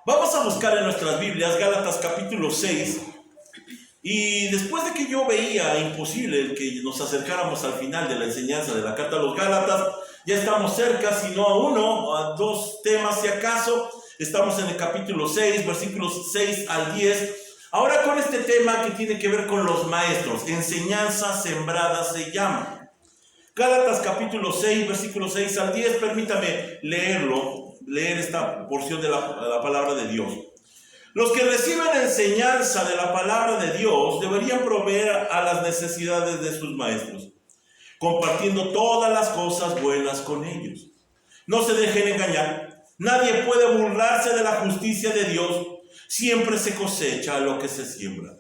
Vamos a buscar en nuestras Biblias Gálatas capítulo 6. Y después de que yo veía imposible el que nos acercáramos al final de la enseñanza de la carta a los Gálatas, ya estamos cerca, si no a uno, a dos temas si acaso. Estamos en el capítulo 6, versículos 6 al 10. Ahora con este tema que tiene que ver con los maestros, enseñanza sembrada se llama. Gálatas capítulo 6, versículos 6 al 10, permítame leer esta porción de la palabra de Dios. Los que reciben enseñanza de la palabra de Dios deberían proveer a las necesidades de sus maestros, compartiendo todas las cosas buenas con ellos. No se dejen engañar. Nadie puede burlarse de la justicia de Dios. Siempre se cosecha lo que se siembra.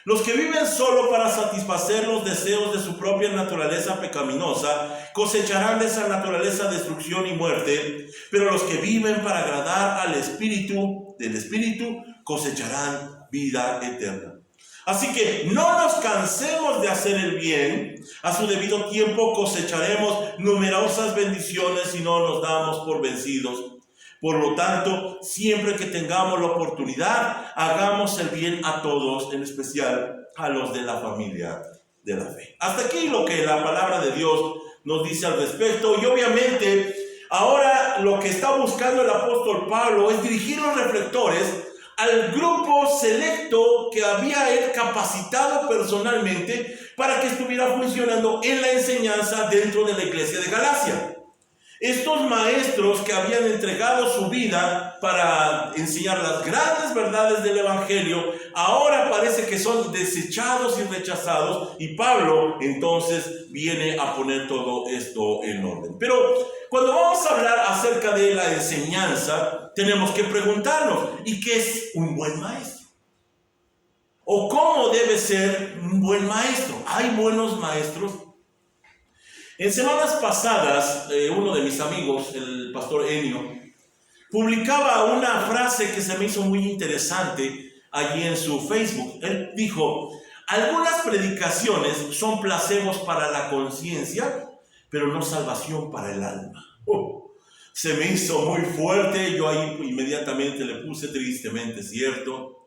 Los que viven solo para satisfacer los deseos de su propia naturaleza pecaminosa cosecharán de esa naturaleza destrucción y muerte, pero los que viven para agradar al Espíritu, del Espíritu, cosecharán vida eterna. Así que no nos cansemos de hacer el bien. A su debido tiempo cosecharemos numerosas bendiciones si no nos damos por vencidos. Por lo tanto, siempre que tengamos la oportunidad, hagamos el bien a todos, en especial a los de la familia de la fe. Hasta aquí lo que la palabra de Dios nos dice al respecto. Y obviamente, ahora lo que está buscando el apóstol Pablo es dirigir los reflectores al grupo selecto que había él capacitado personalmente para que estuviera funcionando en la enseñanza dentro de la iglesia de Galacia. Estos maestros que habían entregado su vida para enseñar las grandes verdades del Evangelio, ahora parece que son desechados y rechazados, y Pablo entonces viene a poner todo esto en orden. Pero cuando vamos a hablar acerca de la enseñanza, tenemos que preguntarnos, ¿y qué es un buen maestro? ¿O cómo debe ser un buen maestro? ¿Hay buenos maestros? En semanas pasadas, uno de mis amigos, el pastor Enio, publicaba una frase que se me hizo muy interesante allí en su Facebook. Él dijo: algunas predicaciones son placebos para la conciencia, pero no salvación para el alma. Se me hizo muy fuerte, yo ahí inmediatamente le puse tristemente, ¿cierto?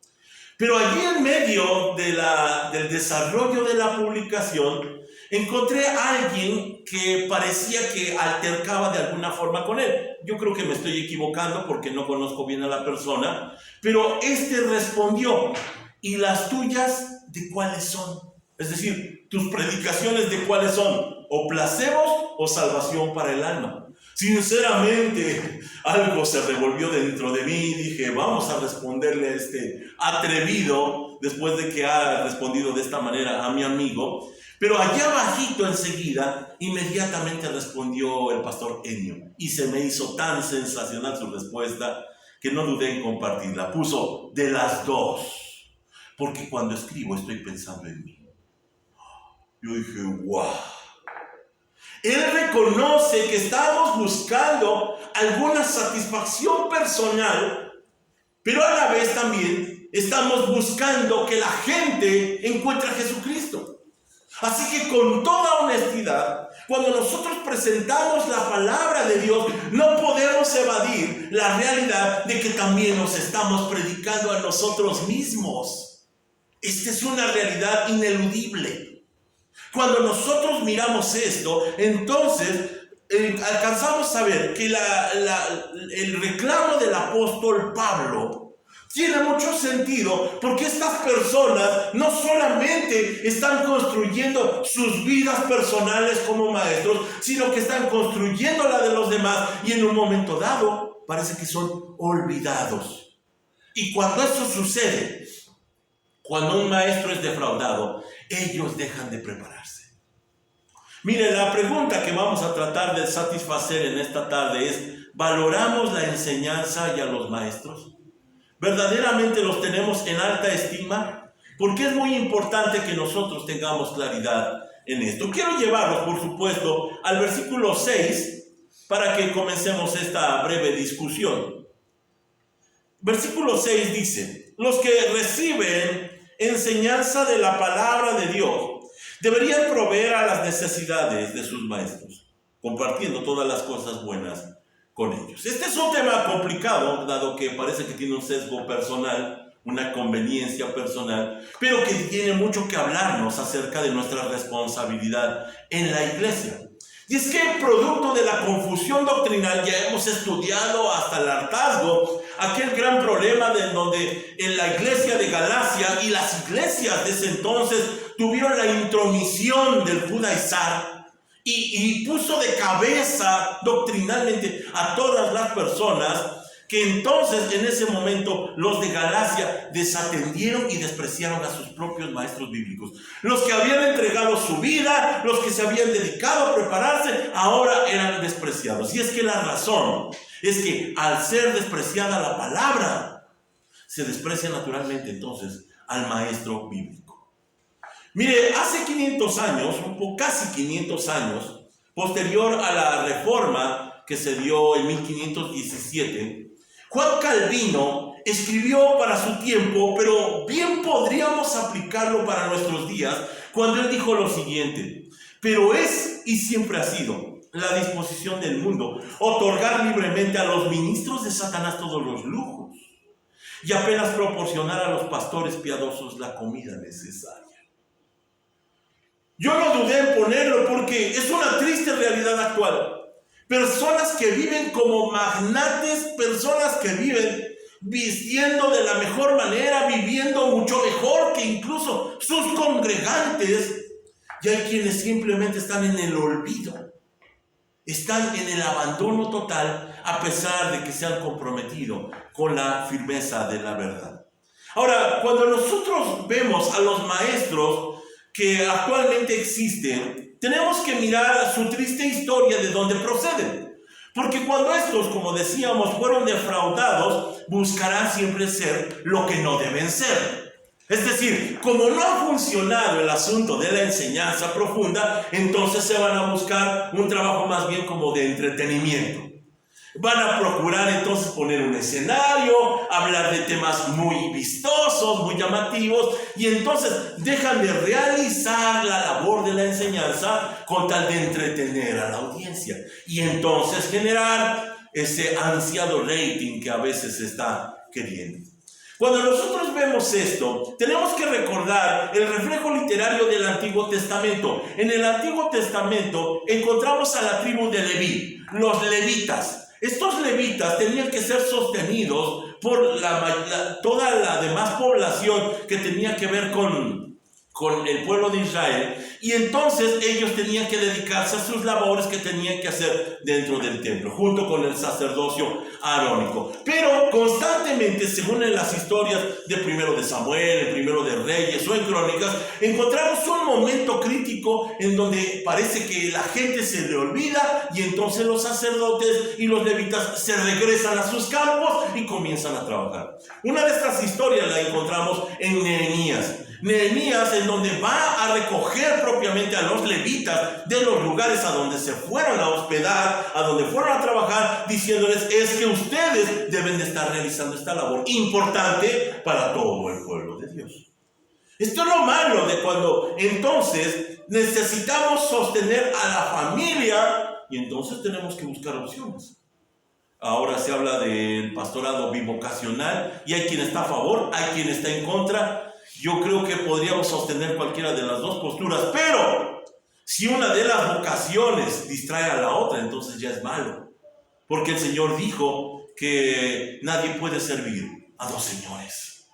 Pero allí en medio del desarrollo de la publicación, encontré a alguien que parecía que altercaba de alguna forma con él. Yo creo que me estoy equivocando porque no conozco bien a la persona, pero este respondió: ¿y las tuyas de cuáles son? Es decir, tus predicaciones de cuáles son, o placebos o salvación para el alma. Sinceramente, algo se revolvió dentro de mí. Dije, vamos a responderle a este atrevido, después de que ha respondido de esta manera a mi amigo. Pero allá abajito enseguida, inmediatamente respondió el pastor Enio. Y se me hizo tan sensacional su respuesta que no dudé en compartirla. Puso: de las dos. Porque cuando escribo estoy pensando en mí. Yo dije, wow. Él reconoce que estamos buscando alguna satisfacción personal, pero a la vez también estamos buscando que la gente encuentre a Jesucristo. Así que con toda honestidad, cuando nosotros presentamos la palabra de Dios, no podemos evadir la realidad de que también nos estamos predicando a nosotros mismos. Esta es una realidad ineludible. Cuando nosotros miramos esto, entonces alcanzamos a ver que el reclamo del apóstol Pablo tiene mucho sentido, porque estas personas no solamente están construyendo sus vidas personales como maestros, sino que están construyendo la de los demás, y en un momento dado parece que son olvidados. Y cuando eso sucede, cuando un maestro es defraudado, ellos dejan de prepararse. Mire, la pregunta que vamos a tratar de satisfacer en esta tarde es: ¿valoramos la enseñanza y a los maestros? ¿Verdaderamente los tenemos en alta estima? Porque es muy importante que nosotros tengamos claridad en esto. Quiero llevarlos, por supuesto, al versículo 6 para que comencemos esta breve discusión. Versículo 6 dice: los que reciben enseñanza de la palabra de Dios deberían proveer a las necesidades de sus maestros, compartiendo todas las cosas buenas con ellos. Este es un tema complicado, dado que parece que tiene un sesgo personal, una conveniencia personal, pero que tiene mucho que hablarnos acerca de nuestra responsabilidad en la iglesia. Y es que producto de la confusión doctrinal ya hemos estudiado hasta el hartazgo aquel gran problema de donde en la iglesia de Galacia y las iglesias de ese entonces tuvieron la intromisión del judaizar y puso de cabeza doctrinalmente a todas las personas, que entonces en ese momento los de Galacia desatendieron y despreciaron a sus propios maestros bíblicos. Los que habían entregado su vida, los que se habían dedicado a prepararse, ahora eran despreciados. Y es que la razón es que al ser despreciada la palabra, se desprecia naturalmente entonces al maestro bíblico. Mire, hace 500 años, casi 500 años, posterior a la reforma que se dio en 1517, Juan Calvino escribió para su tiempo, pero bien podríamos aplicarlo para nuestros días, cuando él dijo lo siguiente: pero es y siempre ha sido la disposición del mundo otorgar libremente a los ministros de Satanás todos los lujos y apenas proporcionar a los pastores piadosos la comida necesaria. Yo no dudé en ponerlo porque es una triste realidad actual. Personas que viven como magnates, personas que viven vistiendo de la mejor manera, viviendo mucho mejor que incluso sus congregantes. Y hay quienes simplemente están en el olvido, están en el abandono total, a pesar de que se han comprometido con la firmeza de la verdad. Ahora, cuando nosotros vemos a los maestros que actualmente existen, tenemos que mirar su triste historia de dónde proceden. Porque cuando estos, como decíamos, fueron defraudados, buscarán siempre ser lo que no deben ser. Es decir, como no ha funcionado el asunto de la enseñanza profunda, entonces se van a buscar un trabajo más bien como de entretenimiento. Van a procurar entonces poner un escenario, hablar de temas muy vistosos, muy llamativos, y entonces dejan de realizar la labor de la enseñanza con tal de entretener a la audiencia y entonces generar ese ansiado rating que a veces se está queriendo. Cuando nosotros vemos esto, tenemos que recordar el reflejo literario del Antiguo Testamento. En el Antiguo Testamento encontramos a la tribu de Leví, los levitas. Estos levitas tenían que ser sostenidos por toda la demás población que tenía que ver con el pueblo de Israel, y entonces ellos tenían que dedicarse a sus labores que tenían que hacer dentro del templo, junto con el sacerdocio arónico. Pero constantemente, según en las historias de primero de Samuel, primero de Reyes o en Crónicas, encontramos un momento crítico en donde parece que la gente se le olvida y entonces los sacerdotes y los levitas se regresan a sus campos y comienzan a trabajar. Una de estas historias la encontramos en Nehemías. Nehemías, en donde va a recoger propiamente a los levitas de los lugares a donde se fueron a hospedar, a donde fueron a trabajar, diciéndoles: es que ustedes deben de estar realizando esta labor importante para todo el pueblo de Dios. Esto es lo malo de cuando entonces necesitamos sostener a la familia y entonces tenemos que buscar opciones. Ahora se habla del pastorado bivocacional y hay quien está a favor, hay quien está en contra. Yo creo que podríamos sostener cualquiera de las dos posturas, pero si una de las vocaciones distrae a la otra, entonces ya es malo. Porque el Señor dijo que nadie puede servir a dos señores.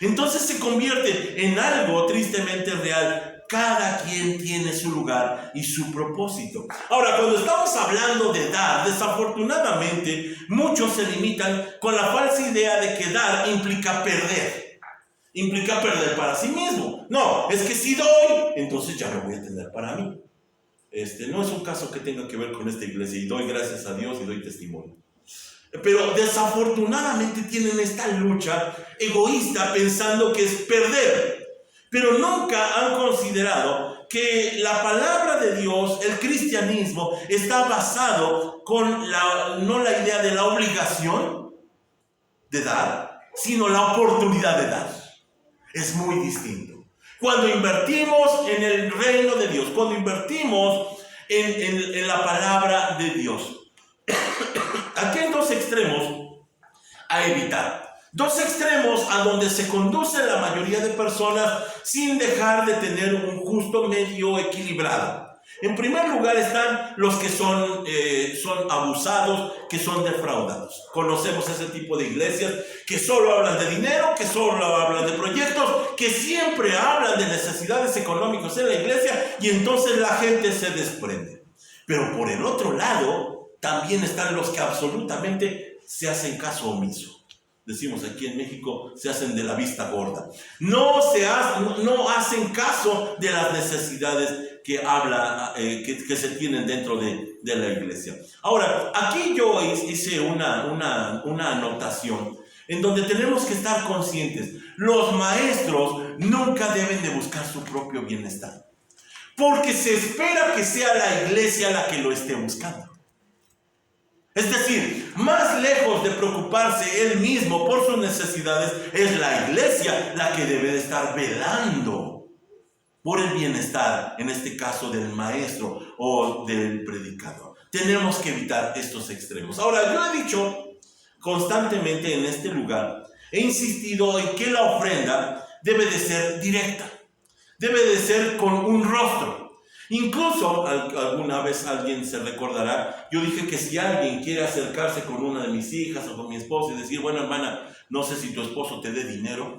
Entonces se convierte en algo tristemente real. Cada quien tiene su lugar y su propósito. Ahora, cuando estamos hablando de dar, desafortunadamente, muchos se limitan con la falsa idea de que dar implica perder. Implica perder para sí mismo. No, es que si doy, entonces ya me voy a tener para mí. No es un caso que tenga que ver con esta iglesia y doy gracias a Dios y doy testimonio. Pero desafortunadamente tienen esta lucha egoísta pensando que es perder. Pero nunca han considerado que la palabra de Dios, el cristianismo, está basado con no la idea de la obligación de dar, sino la oportunidad de dar. Es muy distinto. Cuando invertimos en el reino de Dios, cuando invertimos en la palabra de Dios, aquí hay dos extremos a evitar. Dos extremos a donde se conduce la mayoría de personas sin dejar de tener un justo medio equilibrado. En primer lugar están los que son abusados, que son defraudados. Conocemos ese tipo de iglesias que solo hablan de dinero, que solo hablan de proyectos, que siempre hablan de necesidades económicas en la iglesia y entonces la gente se desprende. Pero por el otro lado, también están los que absolutamente se hacen caso omiso. Decimos aquí en México, se hacen de la vista gorda. No hacen caso de las necesidades que se tienen dentro de la iglesia. Ahora, aquí yo hice una anotación en donde tenemos que estar conscientes. Los maestros nunca deben de buscar su propio bienestar, porque se espera que sea la iglesia la que lo esté buscando. Es decir, más lejos de preocuparse él mismo por sus necesidades, es la iglesia la que debe de estar velando por el bienestar, en este caso del maestro o del predicador. Tenemos que evitar estos extremos. Ahora, yo he dicho constantemente en este lugar, he insistido en que la ofrenda debe de ser directa, debe de ser con un rostro. Incluso, alguna vez alguien se recordará, yo dije que si alguien quiere acercarse con una de mis hijas o con mi esposo y decir, bueno, hermana, no sé si tu esposo te dé dinero,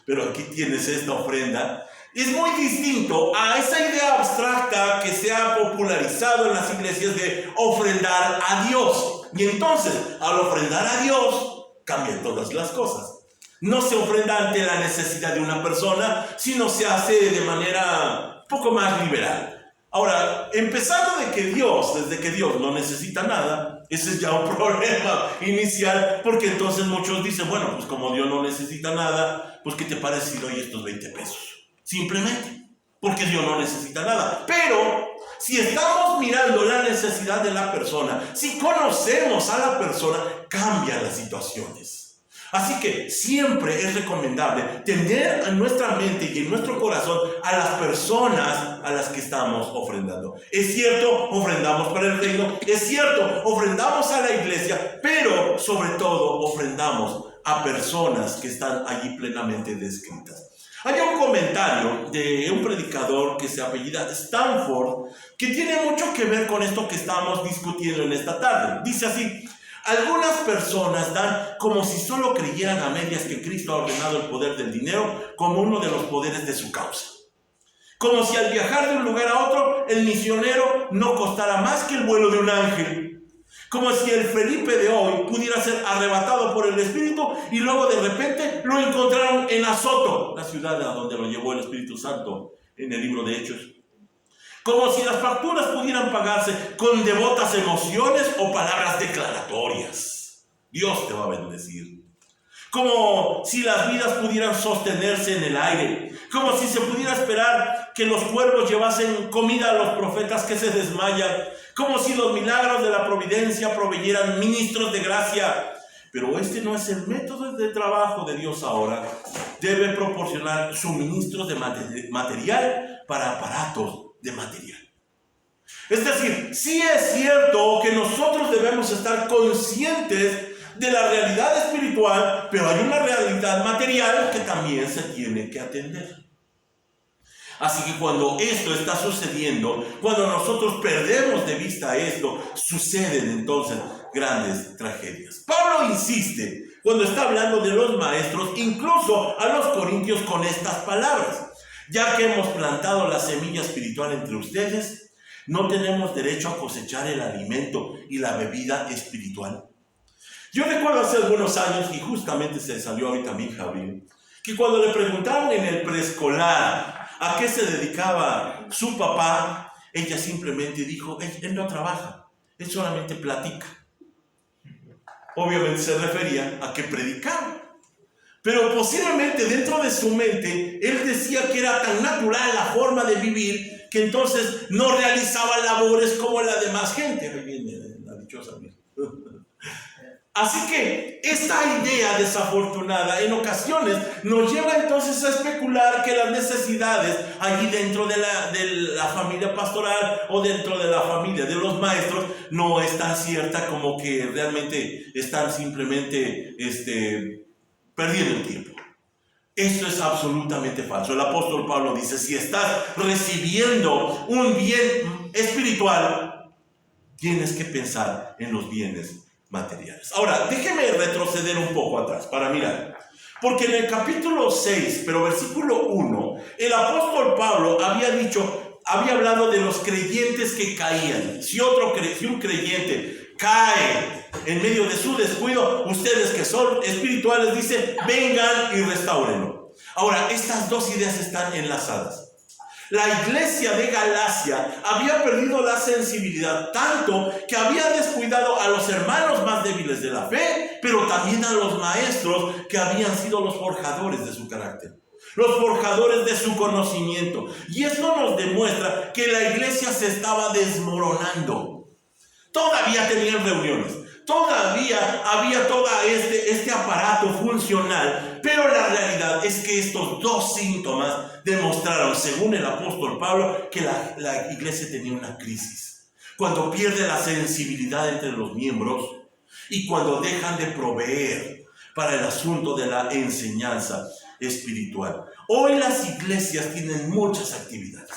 pero aquí tienes esta ofrenda, es muy distinto a esa idea abstracta que se ha popularizado en las iglesias de ofrendar a Dios. Y entonces, al ofrendar a Dios, cambian todas las cosas. No se ofrenda ante la necesidad de una persona, sino se hace de manera un poco más liberal. Ahora, empezando desde que Dios no necesita nada, ese es ya un problema inicial, porque entonces muchos dicen, bueno, pues como Dios no necesita nada, pues ¿qué te parece si doy estos 20 pesos? Simplemente, porque Dios no necesita nada. Pero, si estamos mirando la necesidad de la persona, si conocemos a la persona, cambian las situaciones. Así que siempre es recomendable tener en nuestra mente y en nuestro corazón a las personas a las que estamos ofrendando. Es cierto, ofrendamos para el reino, es cierto, ofrendamos a la iglesia, pero sobre todo ofrendamos a personas que están allí plenamente descritas. Hay un comentario de un predicador que se apellida Stanford que tiene mucho que ver con esto que estamos discutiendo en esta tarde. Dice así: algunas personas dan como si solo creyeran a medias que Cristo ha ordenado el poder del dinero como uno de los poderes de su causa. Como si al viajar de un lugar a otro, el misionero no costara más que el vuelo de un ángel. Como si el Felipe de hoy pudiera ser arrebatado por el Espíritu y luego de repente lo encontraron en Azoto, la ciudad a donde lo llevó el Espíritu Santo en el libro de Hechos. Como si las facturas pudieran pagarse con devotas emociones o palabras declaratorias. Dios te va a bendecir. Como si las vidas pudieran sostenerse en el aire. Como si se pudiera esperar que los cuervos llevasen comida a los profetas que se desmayan. Como si los milagros de la providencia proveyeran ministros de gracia. Pero este no es el método de trabajo de Dios ahora. Debe proporcionar suministros de material para aparatos de material. Es decir, sí es cierto que nosotros debemos estar conscientes de la realidad espiritual, pero hay una realidad material que también se tiene que atender. Así que cuando esto está sucediendo, cuando nosotros perdemos de vista esto, suceden entonces grandes tragedias. Pablo insiste, cuando está hablando de los maestros, incluso a los corintios, con estas palabras: ya que hemos plantado la semilla espiritual entre ustedes, ¿no tenemos derecho a cosechar el alimento y la bebida espiritual? Yo recuerdo hace algunos años, y justamente se salió ahorita mi hija Abril, que cuando le preguntaron en el preescolar a qué se dedicaba su papá, ella simplemente dijo: él no trabaja, él solamente platica. Obviamente se refería a que predicaba. Pero posiblemente dentro de su mente, él decía que era tan natural la forma de vivir que entonces no realizaba labores como la demás gente. Ahí viene la dichosa mía. Así que esta idea desafortunada en ocasiones nos lleva entonces a especular que las necesidades allí dentro de la familia pastoral o dentro de la familia de los maestros no es tan cierta como que realmente están simplemente perdiendo el tiempo. Esto es absolutamente falso. El apóstol Pablo dice, si estás recibiendo un bien espiritual, tienes que pensar en los bienes materiales. Ahora, déjeme retroceder un poco atrás para mirar. Porque en el capítulo 6, pero versículo 1, el apóstol Pablo había hablado de los creyentes que caían. Si un creyente cae en medio de su descuido, ustedes que son espirituales, dice, vengan y restáurenlo. Ahora, estas dos ideas están enlazadas. La iglesia de Galacia había perdido la sensibilidad tanto que había descuidado a los hermanos más débiles de la fe, pero también a los maestros que habían sido los forjadores de su carácter, los forjadores de su conocimiento. Y esto nos demuestra que la iglesia se estaba desmoronando. Todavía tenían reuniones, todavía había todo este aparato funcional, pero la realidad es que estos dos síntomas demostraron, según el apóstol Pablo, que la iglesia tenía una crisis. Cuando pierde la sensibilidad entre los miembros y cuando dejan de proveer para el asunto de la enseñanza espiritual. Hoy las iglesias tienen muchas actividades.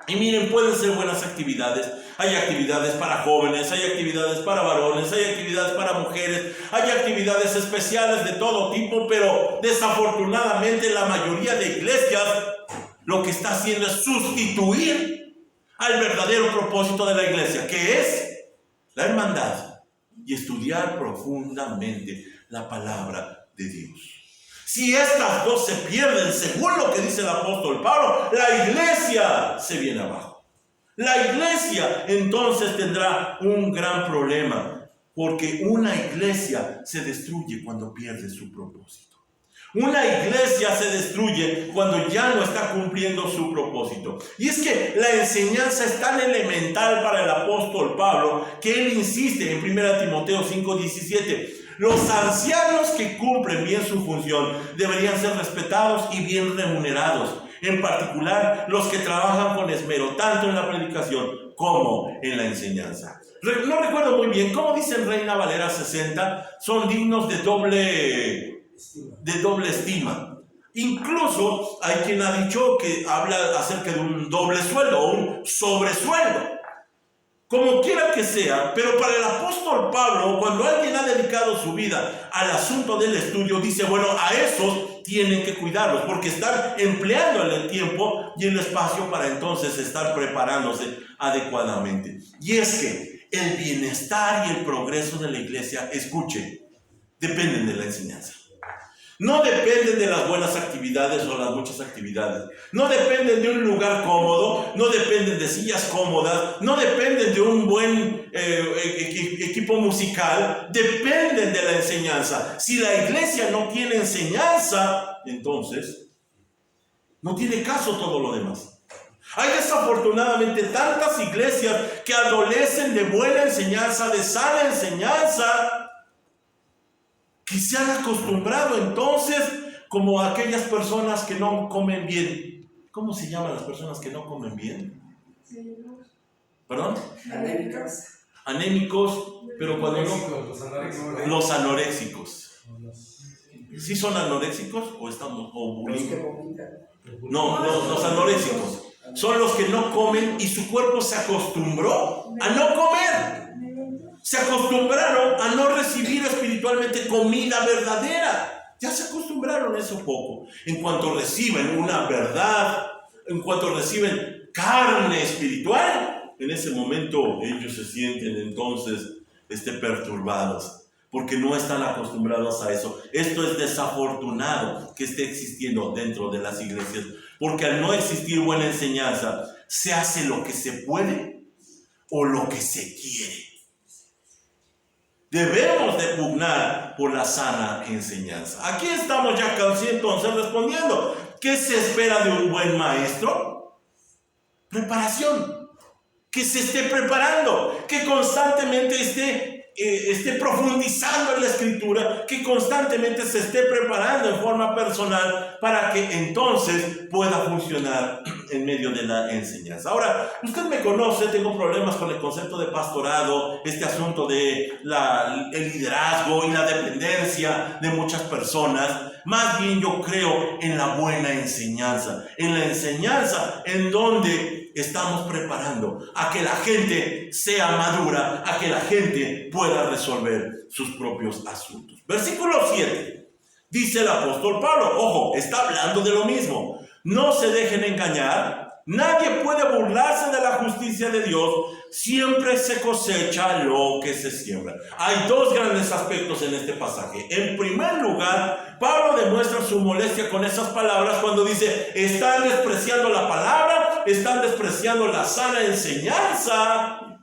Y miren, pueden ser buenas actividades. Hay actividades para jóvenes, hay actividades para varones, hay actividades para mujeres, hay actividades especiales de todo tipo, pero desafortunadamente la mayoría de iglesias lo que está haciendo es sustituir al verdadero propósito de la iglesia, que es la hermandad y estudiar profundamente la palabra de Dios. Si estas dos se pierden, según lo que dice el apóstol Pablo, la iglesia se viene abajo. La iglesia entonces tendrá un gran problema, porque una iglesia se destruye cuando pierde su propósito. Una iglesia se destruye cuando ya no está cumpliendo su propósito. Y es que la enseñanza es tan elemental para el apóstol Pablo que él insiste en 1 Timoteo 5:17. Los ancianos que cumplen bien su función deberían ser respetados y bien remunerados. En particular, los que trabajan con esmero, tanto en la predicación como en la enseñanza. No recuerdo muy bien, ¿cómo dice en Reina Valera 60? Son dignos de doble estima. Incluso hay quien ha dicho que habla acerca de un doble sueldo o un sobresueldo. Como quiera que sea, pero para el apóstol Pablo, cuando alguien ha dedicado su vida al asunto del estudio, dice, bueno, a esos tienen que cuidarlos, porque están empleando el tiempo y el espacio para entonces estar preparándose adecuadamente. Y es que el bienestar y el progreso de la iglesia, escuchen, dependen de la enseñanza. No dependen de las buenas actividades o las muchas actividades. No dependen de un lugar cómodo, no dependen de sillas cómodas, no dependen de un buen equipo musical. Dependen de la enseñanza. Si la iglesia no tiene enseñanza, entonces no tiene caso todo lo demás. Hay desafortunadamente tantas iglesias que adolecen de buena enseñanza, de sana enseñanza, que se han acostumbrado entonces como aquellas personas que no comen bien. ¿Cómo se llaman las personas que no comen bien? ¿Perdón? Anémicos. Anémicos, pero cuando no... Los anoréxicos. ¿Sí son anoréxicos o estamos bulímicos? No, los anoréxicos. Son los que no comen y su cuerpo se acostumbró a no comer. Se acostumbraron a no recibir espiritualmente comida verdadera. Ya se acostumbraron a eso poco. En cuanto reciben una verdad, en cuanto reciben carne espiritual, en ese momento ellos se sienten entonces perturbados, porque no están acostumbrados a eso. Esto es desafortunado que esté existiendo dentro de las iglesias, porque al no existir buena enseñanza, se hace lo que se puede o lo que se quiere. Debemos de pugnar por la sana enseñanza. Aquí estamos ya casi entonces respondiendo. ¿Qué se espera de un buen maestro? Preparación. Que se esté preparando, que constantemente esté esté profundizando en la Escritura, que constantemente se esté preparando en forma personal para que entonces pueda funcionar en medio de la enseñanza. Ahora, usted me conoce, tengo problemas con el concepto de pastorado, este asunto de el liderazgo y la dependencia de muchas personas. Más bien yo creo en la buena enseñanza, en la enseñanza en donde estamos preparando a que la gente sea madura, a que la gente pueda resolver sus propios asuntos. Versículo 7, dice el apóstol Pablo, ojo, está hablando de lo mismo. No se dejen engañar, nadie puede burlarse de la justicia de Dios, siempre se cosecha lo que se siembra. Hay dos grandes aspectos en este pasaje. En primer lugar, Pablo demuestra su molestia con esas palabras cuando dice, están despreciando la palabra, están despreciando la sana enseñanza,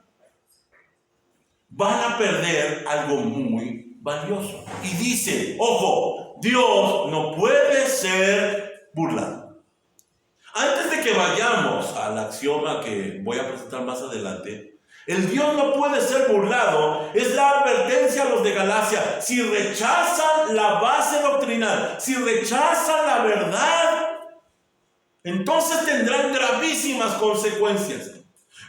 van a perder algo muy valioso. Y dice, ojo, Dios no puede ser burlado. Antes de que vayamos al axioma que voy a presentar más adelante, el Dios no puede ser burlado. Es la advertencia a los de Galacia. Si rechazan la base doctrinal, si rechazan la verdad, entonces tendrán gravísimas consecuencias.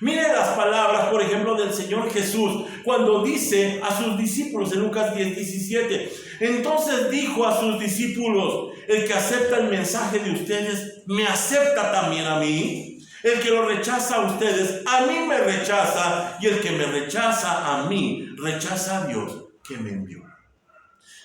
Miren las palabras, por ejemplo, del Señor Jesús, cuando dice a sus discípulos en Lucas 10:17, entonces dijo a sus discípulos, el que acepta el mensaje de ustedes, me acepta también a mí. El que lo rechaza a ustedes, a mí me rechaza, y el que me rechaza a mí, rechaza a Dios que me envió.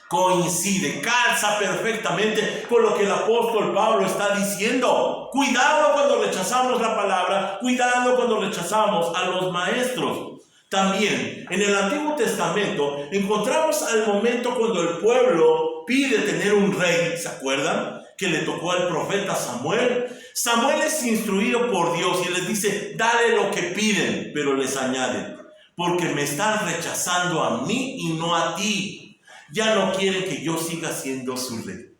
Coincide, calza perfectamente con lo que el apóstol Pablo está diciendo. Cuidado cuando rechazamos la palabra, cuidado cuando rechazamos a los maestros. También en el Antiguo Testamento encontramos al momento cuando el pueblo pide tener un rey, ¿se acuerdan? Que le tocó al profeta Samuel. Samuel es instruido por Dios y les dice, dale lo que piden, pero les añade, porque me están rechazando a mí y no a ti. Ya no quieren que yo siga siendo su rey.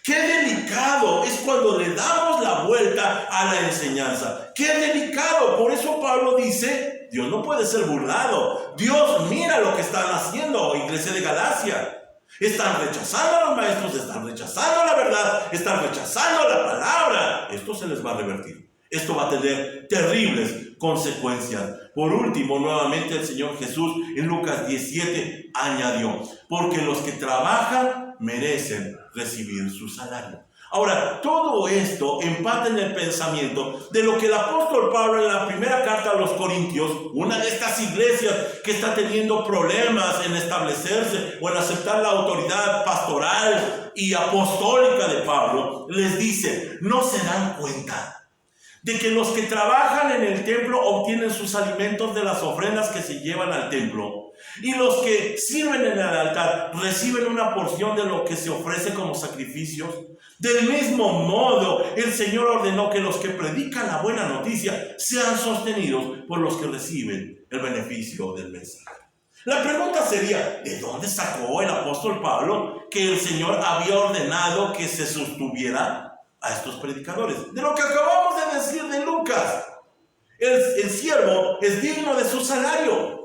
Qué delicado es cuando le damos la vuelta a la enseñanza. Qué delicado. Por eso Pablo dice, Dios no puede ser burlado. Dios mira lo que están haciendo, iglesia de Galacia. Están rechazando a los maestros, están rechazando la verdad, están rechazando la palabra. Esto se les va a revertir. Esto va a tener terribles consecuencias. Por último, nuevamente el Señor Jesús en Lucas 17 añadió, porque los que trabajan merecen recibir su salario. Ahora, todo esto empata en el pensamiento de lo que el apóstol Pablo en la primera carta a los Corintios, una de estas iglesias que está teniendo problemas en establecerse o en aceptar la autoridad pastoral y apostólica de Pablo, les dice, ¿no se dan cuenta de que los que trabajan en el templo obtienen sus alimentos de las ofrendas que se llevan al templo, y los que sirven en el altar reciben una porción de lo que se ofrece como sacrificios? Del mismo modo, el Señor ordenó que los que predican la buena noticia sean sostenidos por los que reciben el beneficio del mensaje. La pregunta sería, ¿de dónde sacó el apóstol Pablo que el Señor había ordenado que se sostuviera a estos predicadores? De lo que acabamos de decir de Lucas. El siervo es digno de su salario.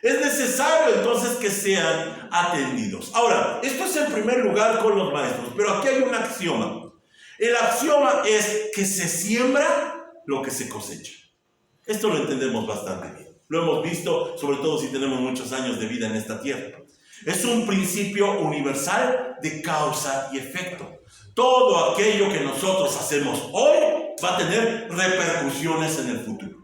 Es necesario entonces que sean atendidos. Ahora, esto es en primer lugar con los maestros, pero aquí hay un axioma. El axioma es que se siembra lo que se cosecha. Esto lo entendemos bastante bien. Lo hemos visto, sobre todo si tenemos muchos años de vida en esta tierra. Es un principio universal de causa y efecto. Todo aquello que nosotros hacemos hoy va a tener repercusiones en el futuro.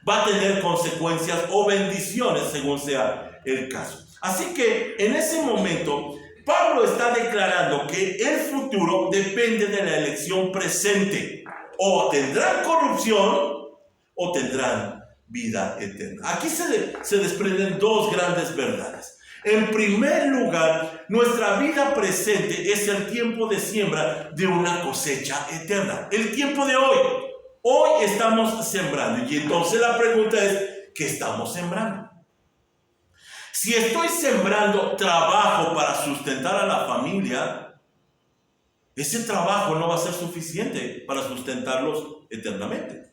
Va a tener consecuencias o bendiciones según sea el caso. Así que en ese momento Pablo está declarando que el futuro depende de la elección presente. O tendrán corrupción o tendrán vida eterna. Aquí se desprenden dos grandes verdades. En primer lugar, nuestra vida presente es el tiempo de siembra de una cosecha eterna. El tiempo de hoy. Hoy estamos sembrando. Y entonces la pregunta es, ¿qué estamos sembrando? Si estoy sembrando trabajo para sustentar a la familia, ese trabajo no va a ser suficiente para sustentarlos eternamente.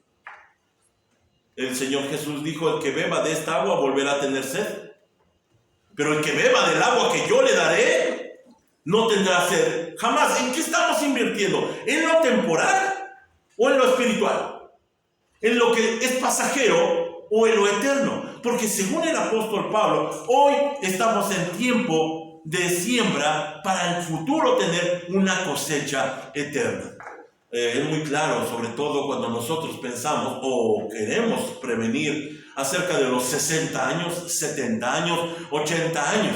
El Señor Jesús dijo, el que beba de esta agua volverá a tener sed. Pero el que beba del agua que yo le daré, no tendrá sed jamás. ¿En qué estamos invirtiendo? ¿En lo temporal o en lo espiritual? ¿En lo que es pasajero o en lo eterno? Porque según el apóstol Pablo, hoy estamos en tiempo de siembra para el futuro tener una cosecha eterna. Es muy claro, sobre todo cuando nosotros pensamos o queremos prevenir acerca de los 60 años, 70 años, 80 años.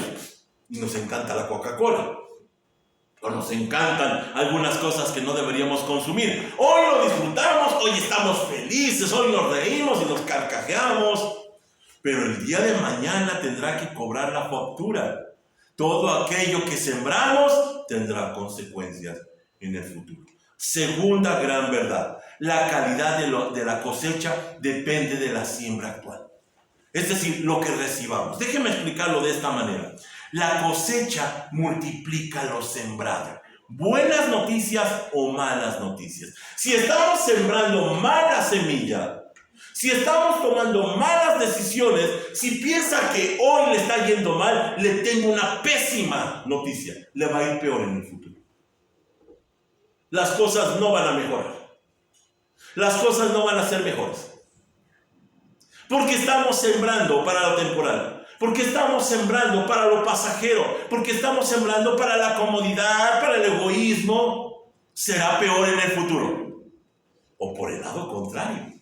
Y nos encanta la Coca-Cola. O nos encantan algunas cosas que no deberíamos consumir. Hoy lo disfrutamos, hoy estamos felices, hoy nos reímos y nos carcajeamos. Pero el día de mañana tendrá que cobrar la factura. Todo aquello que sembramos tendrá consecuencias en el futuro. Segunda gran verdad, la calidad de la cosecha depende de la siembra actual. Es decir, lo que recibamos. Déjenme explicarlo de esta manera. La cosecha multiplica lo sembrado. Buenas noticias o malas noticias. Si estamos sembrando mala semilla, si estamos tomando malas decisiones, si piensa que hoy le está yendo mal, le tengo una pésima noticia. Le va a ir peor en el futuro. Las cosas no van a mejorar. Las cosas no van a ser mejores. Porque estamos sembrando para lo temporal. Porque estamos sembrando para lo pasajero. Porque estamos sembrando para la comodidad, para el egoísmo. Será peor en el futuro. O por el lado contrario.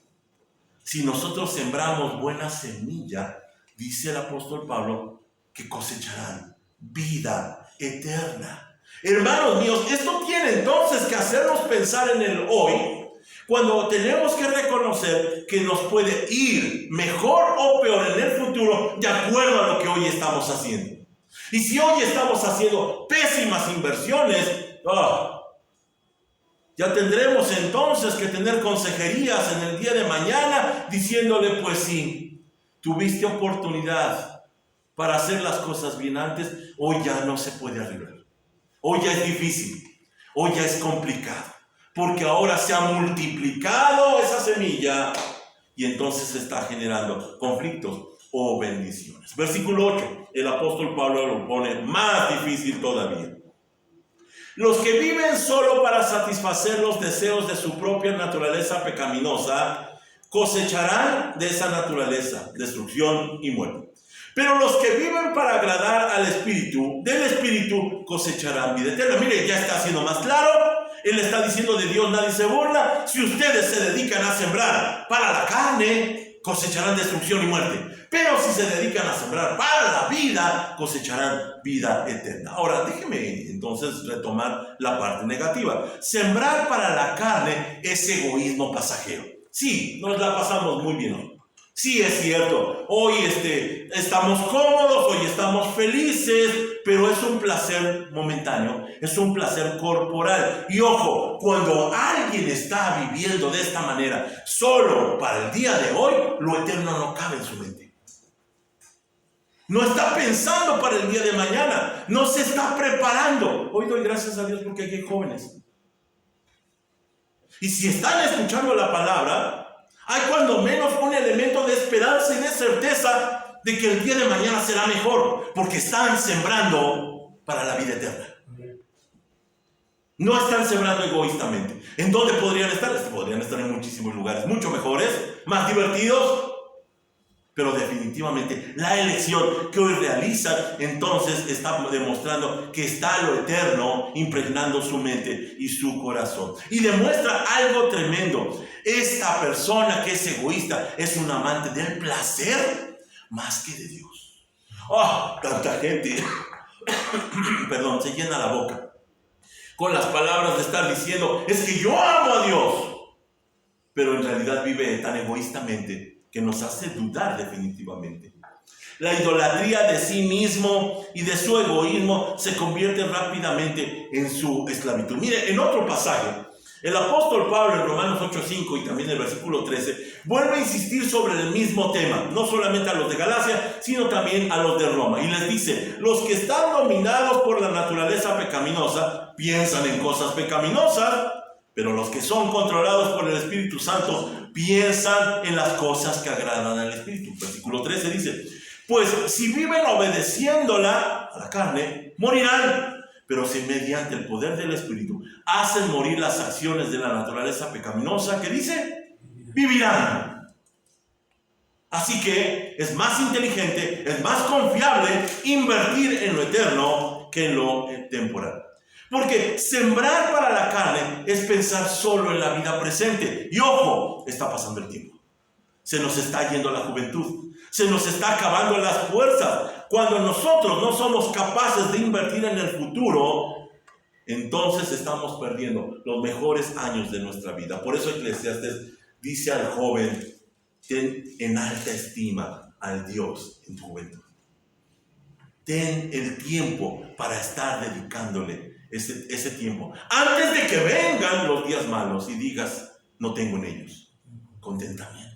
Si nosotros sembramos buena semilla, dice el apóstol Pablo, que cosecharán vida eterna. Hermanos míos, esto tiene entonces que hacernos pensar en el hoy, cuando tenemos que reconocer que nos puede ir mejor o peor en el futuro de acuerdo a lo que hoy estamos haciendo. Y si hoy estamos haciendo pésimas inversiones, ya tendremos entonces que tener consejerías en el día de mañana diciéndole, pues sí, tuviste oportunidad para hacer las cosas bien antes, hoy ya no se puede arreglar. Hoy ya es difícil, hoy ya es complicado, porque ahora se ha multiplicado esa semilla y entonces se está generando conflictos o bendiciones. Versículo 8, el apóstol Pablo lo pone más difícil todavía. Los que viven solo para satisfacer los deseos de su propia naturaleza pecaminosa cosecharán de esa naturaleza destrucción y muerte. Pero los que viven para agradar al Espíritu, del Espíritu cosecharán vida eterna. Mire, ya está siendo más claro. Él está diciendo, de Dios nadie se burla. Si ustedes se dedican a sembrar para la carne, cosecharán destrucción y muerte. Pero si se dedican a sembrar para la vida, cosecharán vida eterna. Ahora, déjeme entonces retomar la parte negativa. Sembrar para la carne es egoísmo pasajero. Sí, nos la pasamos muy bien hoy. Sí, es cierto, hoy estamos cómodos, hoy estamos felices, pero es un placer momentáneo, es un placer corporal. Y ojo, cuando alguien está viviendo de esta manera, solo para el día de hoy, lo eterno no cabe en su mente. No está pensando para el día de mañana, no se está preparando. Hoy doy gracias a Dios porque aquí hay jóvenes. Y si están escuchando la palabra, hay cuando menos un elemento de esperanza y de certeza de que el día de mañana será mejor, porque están sembrando para la vida eterna. No están sembrando egoístamente. ¿En dónde podrían estar? Podrían estar en muchísimos lugares, mucho mejores, más divertidos, pero definitivamente la elección que hoy realizan entonces está demostrando que está lo eterno impregnando su mente y su corazón. Y demuestra algo tremendo. Esta persona que es egoísta es un amante del placer más que de Dios. Tanta gente, perdón, se llena la boca con las palabras de estar diciendo, es que yo amo a Dios, pero en realidad vive tan egoístamente que nos hace dudar definitivamente. La idolatría de sí mismo y de su egoísmo se convierte rápidamente en su esclavitud. Mire, en otro pasaje, el apóstol Pablo en Romanos 8:5 y también el versículo 13, vuelve a insistir sobre el mismo tema, no solamente a los de Galacia, sino también a los de Roma. Y les dice, los que están dominados por la naturaleza pecaminosa, piensan en cosas pecaminosas, pero los que son controlados por el Espíritu Santo piensan en las cosas que agradan al Espíritu. Versículo 13 dice, Pues si viven obedeciéndola a la carne, morirán. Pero si mediante el poder del Espíritu hacen morir las acciones de la naturaleza pecaminosa, ¿qué dice? Vivirán. Así que es más inteligente, es más confiable invertir en lo eterno que en lo temporal. Porque sembrar para la carne es pensar solo en la vida presente. Y ojo, está pasando el tiempo. Se nos está yendo la juventud. Se nos está acabando las fuerzas. Cuando nosotros no somos capaces de invertir en el futuro, entonces estamos perdiendo los mejores años de nuestra vida. Por eso Eclesiastes dice al joven: ten en alta estima al Dios en tu juventud. Ten el tiempo para estar dedicándole ese tiempo. Antes de que vengan los días malos y digas: no tengo en ellos contentamiento.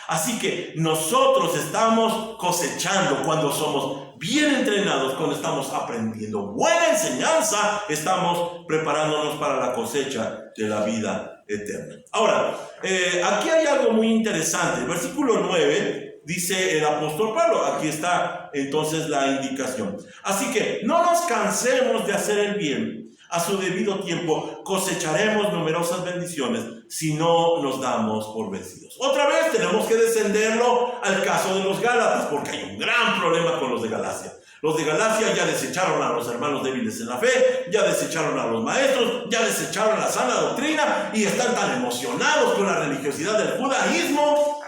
Así que nosotros estamos cosechando cuando somos bien entrenados, cuando estamos aprendiendo buena enseñanza, estamos preparándonos para la cosecha de la vida eterna. Ahora, aquí hay algo muy interesante. El versículo 9 dice el apóstol Pablo, aquí está entonces la indicación. Así que no nos cansemos de hacer el bien. A su debido tiempo cosecharemos numerosas bendiciones si no nos damos por vencidos. Otra vez tenemos que descenderlo al caso de los Gálatas, porque hay un gran problema con los de Galacia. Los de Galacia ya desecharon a los hermanos débiles en la fe, ya desecharon a los maestros, ya desecharon la sana doctrina y están tan emocionados con la religiosidad del judaísmo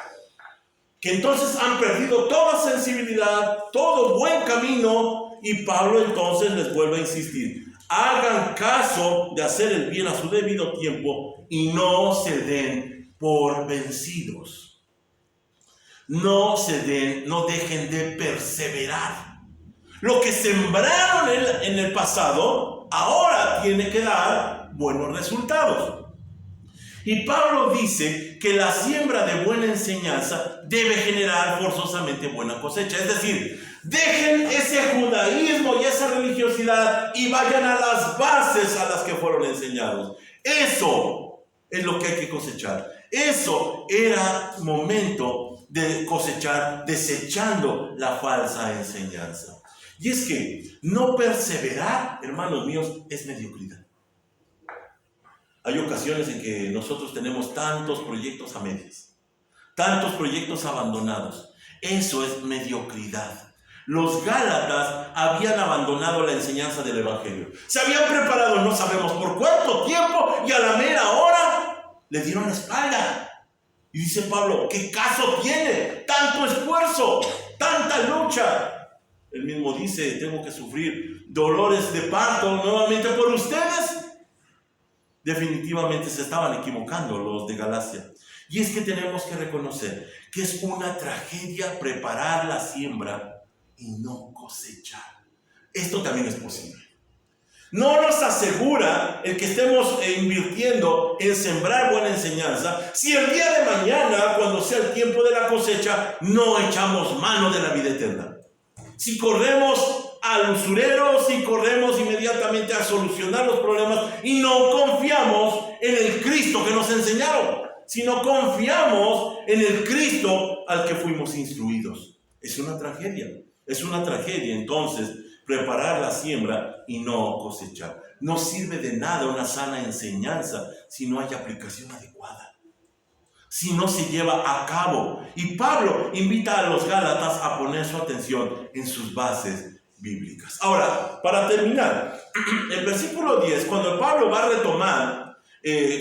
que entonces han perdido toda sensibilidad, todo buen camino, y Pablo entonces les vuelve a insistir: hagan caso de hacer el bien a su debido tiempo y no se den por vencidos. No dejen de perseverar. Lo que sembraron en el pasado, ahora tiene que dar buenos resultados. Y Pablo dice que la siembra de buena enseñanza debe generar forzosamente buena cosecha. Es decir, dejen ese judaísmo y esa religiosidad y vayan a las bases a las que fueron enseñados. Eso es lo que hay que cosechar. Eso era momento de cosechar, desechando la falsa enseñanza. Y es que no perseverar, hermanos míos, es mediocridad. Hay ocasiones en que nosotros tenemos tantos proyectos a medias, tantos proyectos abandonados. Eso es mediocridad. Los Gálatas habían abandonado la enseñanza del Evangelio. Se habían preparado no sabemos por cuánto tiempo y a la mera hora le dieron la espalda. Y dice Pablo: ¿qué caso tiene tanto esfuerzo, tanta lucha? Él mismo dice: tengo que sufrir dolores de parto nuevamente por ustedes. Definitivamente se estaban equivocando los de Galacia. Y es que tenemos que reconocer que es una tragedia preparar la siembra y no cosechar. Esto también es posible. No nos asegura el que estemos invirtiendo en sembrar buena enseñanza si el día de mañana, cuando sea el tiempo de la cosecha, no echamos mano de la vida eterna. Si corremos al usurero, si corremos inmediatamente a solucionar los problemas y no confiamos en el Cristo que nos enseñaron, sino confiamos en el Cristo al que fuimos instruidos. Es una tragedia entonces preparar la siembra y no cosechar. No sirve de nada una sana enseñanza si no hay aplicación adecuada, si no se lleva a cabo. Y Pablo invita a los Gálatas a poner su atención en sus bases bíblicas. Ahora, para terminar, el versículo 10, cuando Pablo va a retomar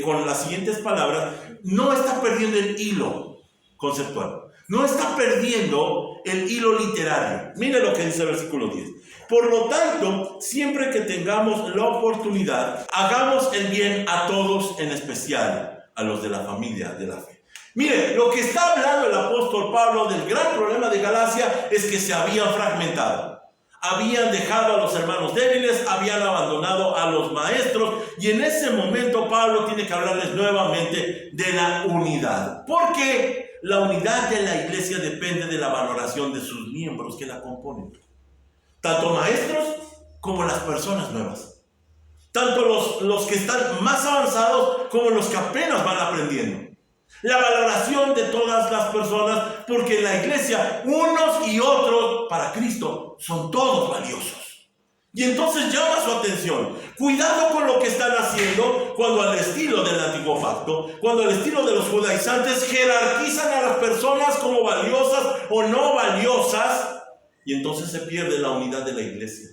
con las siguientes palabras, no está perdiendo el hilo conceptual, no está perdiendo el hilo literario. Mire lo que dice el versículo 10. Por lo tanto, siempre que tengamos la oportunidad, hagamos el bien a todos, en especial a los de la familia de la fe. Mire, lo que está hablando el apóstol Pablo del gran problema de Galacia es que se habían fragmentado. Habían dejado a los hermanos débiles, habían abandonado a los maestros, y en ese momento Pablo tiene que hablarles nuevamente de la unidad. Porque la unidad de la iglesia depende de la valoración de sus miembros que la componen. Tanto maestros como las personas nuevas. Tanto los que están más avanzados como los que apenas van aprendiendo. La valoración de todas las personas, porque en la iglesia unos y otros para Cristo son todos valiosos. Y entonces llama su atención. Cuidado con lo que están haciendo cuando al estilo del antiguo pacto, cuando al estilo de los judaizantes jerarquizan a las personas como valiosas o no valiosas, y entonces se pierde la unidad de la iglesia.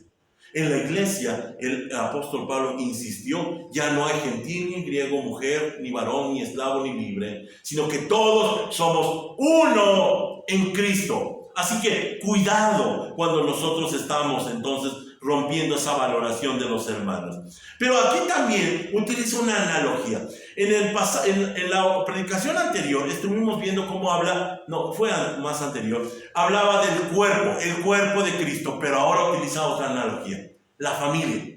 En la iglesia, el apóstol Pablo insistió, ya no hay gentil, ni griego, mujer, ni varón, ni esclavo, ni libre, sino que todos somos uno en Cristo. Así que cuidado cuando nosotros estamos entonces rompiendo esa valoración de los hermanos. Pero aquí también utiliza una analogía. En la predicación anterior estuvimos viendo cómo habla, no, fue más anterior, hablaba del cuerpo, el cuerpo de Cristo, pero ahora utiliza otra analogía, la familia.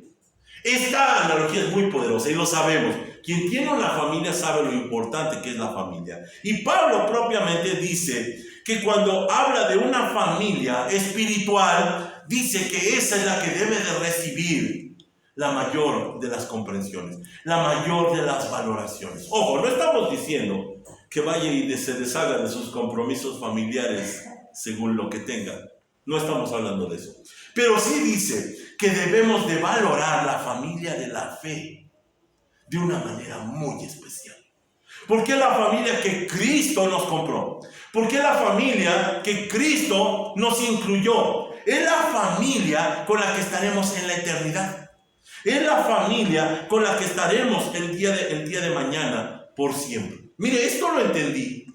Esta analogía es muy poderosa y lo sabemos. Quien tiene una familia sabe lo importante que es la familia. Y Pablo propiamente dice que cuando habla de una familia espiritual, dice que esa es la que debe de recibir la mayor de las comprensiones, la mayor de las valoraciones. Ojo, no estamos diciendo que vaya y se deshaga de sus compromisos familiares según lo que tenga. No estamos hablando de eso. Pero sí dice que debemos de valorar la familia de la fe de una manera muy especial. ¿Por qué la familia que Cristo nos compró? ¿Por qué la familia que Cristo nos incluyó? Es la familia con la que estaremos en la eternidad. Es la familia con la que estaremos el día de mañana por siempre. Mire, esto lo entendí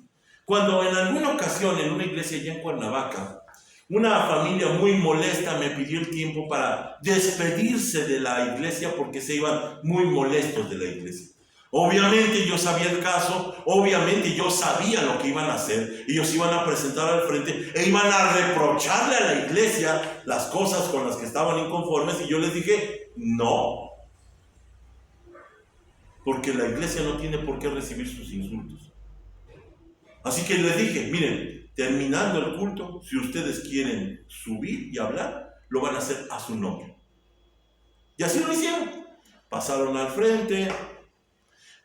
cuando en alguna ocasión en una iglesia allá en Cuernavaca, una familia muy molesta me pidió el tiempo para despedirse de la iglesia porque se iban muy molestos de la iglesia. Obviamente yo sabía el caso, obviamente yo sabía lo que iban a hacer. Ellos iban a presentar al frente e iban a reprocharle a la iglesia las cosas con las que estaban inconformes, y yo les dije, no, porque la iglesia no tiene por qué recibir sus insultos. Así que les dije, miren, terminando el culto, si ustedes quieren subir y hablar, lo van a hacer a su nombre. Y así lo hicieron. Pasaron al frente.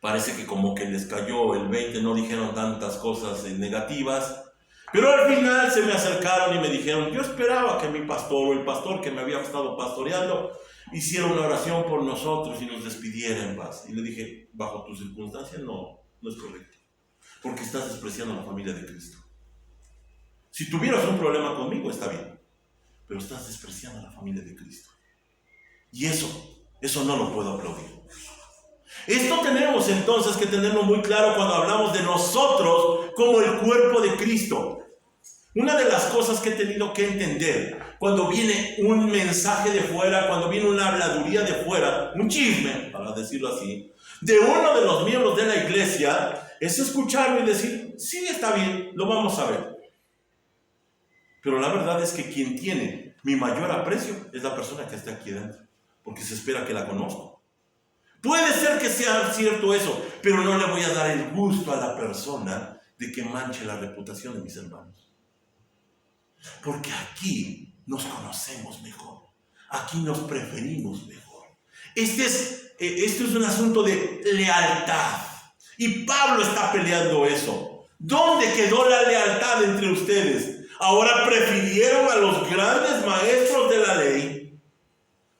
Parece que como que les cayó el 20, no dijeron tantas cosas negativas. Pero al final se me acercaron y me dijeron, yo esperaba que mi pastor o el pastor que me había estado pastoreando hiciera una oración por nosotros y nos despidiera en paz. Y le dije, bajo tus circunstancias no es correcto. Porque estás despreciando a la familia de Cristo. Si tuvieras un problema conmigo, está bien. Pero estás despreciando a la familia de Cristo. Y eso no lo puedo aplaudir. Esto tenemos entonces que tenerlo muy claro cuando hablamos de nosotros como el cuerpo de Cristo. Una de las cosas que he tenido que entender cuando viene un mensaje de fuera, cuando viene una habladuría de fuera, un chisme, para decirlo así, de uno de los miembros de la iglesia, es escucharlo y decir, sí, está bien, lo vamos a ver. Pero la verdad es que quien tiene mi mayor aprecio es la persona que está aquí dentro, porque se espera que la conozco. Puede ser que sea cierto eso, pero no le voy a dar el gusto a la persona de que manche la reputación de mis hermanos. Porque aquí nos conocemos mejor, aquí nos preferimos mejor. Este es un asunto de lealtad. Y Pablo está peleando eso. ¿Dónde quedó la lealtad entre ustedes? Ahora prefirieron a los grandes maestros de la ley.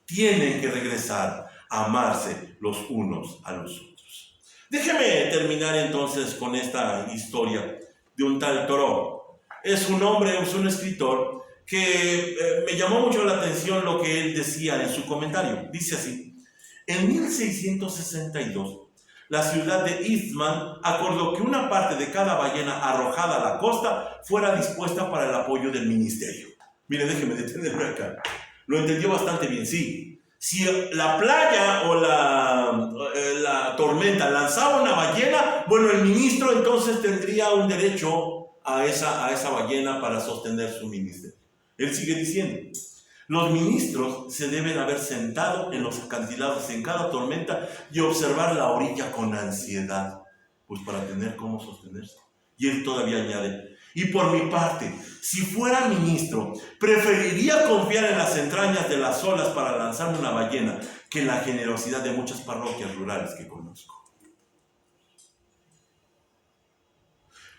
Tienen que regresar a amarse los unos a los otros. Déjeme terminar entonces con esta historia de un tal Thoreau. Es un hombre, es un escritor que me llamó mucho la atención lo que él decía en su comentario. Dice así: en 1662, la ciudad de Eastman acordó que una parte de cada ballena arrojada a la costa fuera dispuesta para el apoyo del ministerio. Mire, déjeme detenerme acá. Lo entendió bastante bien, sí. Si la playa o la tormenta lanzaba una ballena, bueno, el ministro entonces tendría un derecho a esa ballena para sostener su ministerio. Él sigue diciendo: los ministros se deben haber sentado en los acantilados en cada tormenta y observar la orilla con ansiedad, pues para tener cómo sostenerse. Y él todavía añade: y por mi parte, si fuera ministro, preferiría confiar en las entrañas de las olas para lanzarme una ballena que en la generosidad de muchas parroquias rurales que conozco.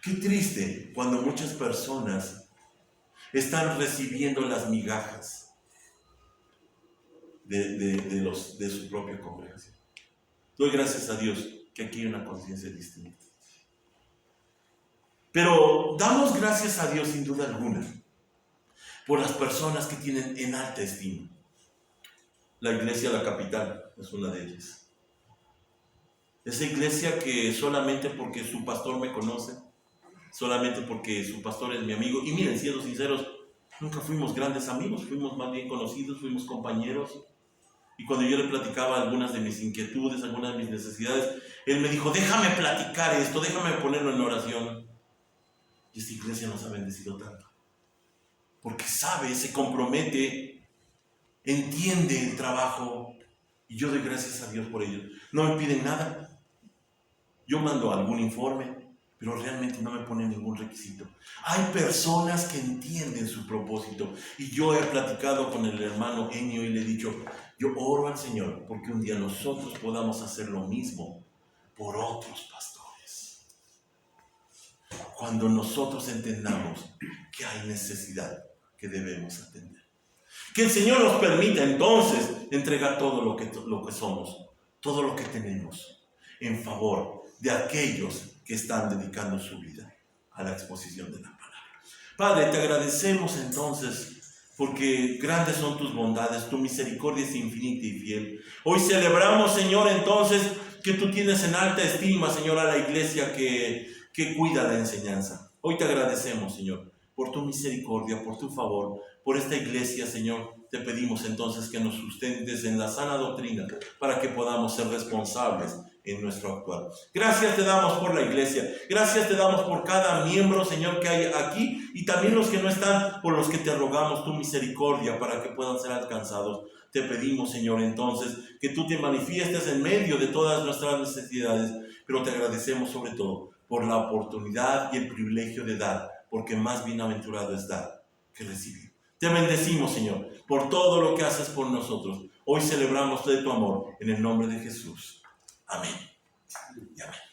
Qué triste cuando muchas personas están recibiendo las migajas de su propia congregación. Doy gracias a Dios que aquí hay una conciencia distinta. Pero damos gracias a Dios sin duda alguna por las personas que tienen en alta estima. La iglesia La Capital es una de ellas. Esa iglesia que solamente porque su pastor me conoce, solamente porque su pastor es mi amigo, y miren, siendo sinceros, nunca fuimos grandes amigos, fuimos más bien conocidos, fuimos compañeros. Y cuando yo le platicaba algunas de mis inquietudes, algunas de mis necesidades, él me dijo, déjame platicar esto, déjame ponerlo en oración. Y esta iglesia nos ha bendecido tanto, porque sabe, se compromete, entiende el trabajo, y yo doy gracias a Dios por ello. No me piden nada, yo mando algún informe, pero realmente no me ponen ningún requisito. Hay personas que entienden su propósito, y yo he platicado con el hermano Enio y le he dicho, yo oro al Señor porque un día nosotros podamos hacer lo mismo por otros pastores. Cuando nosotros entendamos que hay necesidad que debemos atender. Que el Señor nos permita entonces entregar todo lo que somos, todo lo que tenemos, en favor de aquellos que están dedicando su vida a la exposición de la palabra. Padre, te agradecemos entonces porque grandes son tus bondades, tu misericordia es infinita y fiel. Hoy celebramos, Señor, entonces que tú tienes en alta estima, Señor, a la iglesia que cuida la enseñanza. Hoy te agradecemos, Señor, por tu misericordia, por tu favor, por esta iglesia, Señor. Te pedimos entonces que nos sustentes en la sana doctrina para que podamos ser responsables en nuestro actuar. Gracias te damos por la iglesia, gracias te damos por cada miembro, Señor, que hay aquí, y también los que no están, por los que te rogamos tu misericordia para que puedan ser alcanzados. Te pedimos, Señor, entonces, que tú te manifiestes en medio de todas nuestras necesidades, pero te agradecemos sobre todo por la oportunidad y el privilegio de dar, porque más bienaventurado es dar que recibir. Te bendecimos, Señor, por todo lo que haces por nosotros. Hoy celebramos de tu amor en el nombre de Jesús. Amén y amén.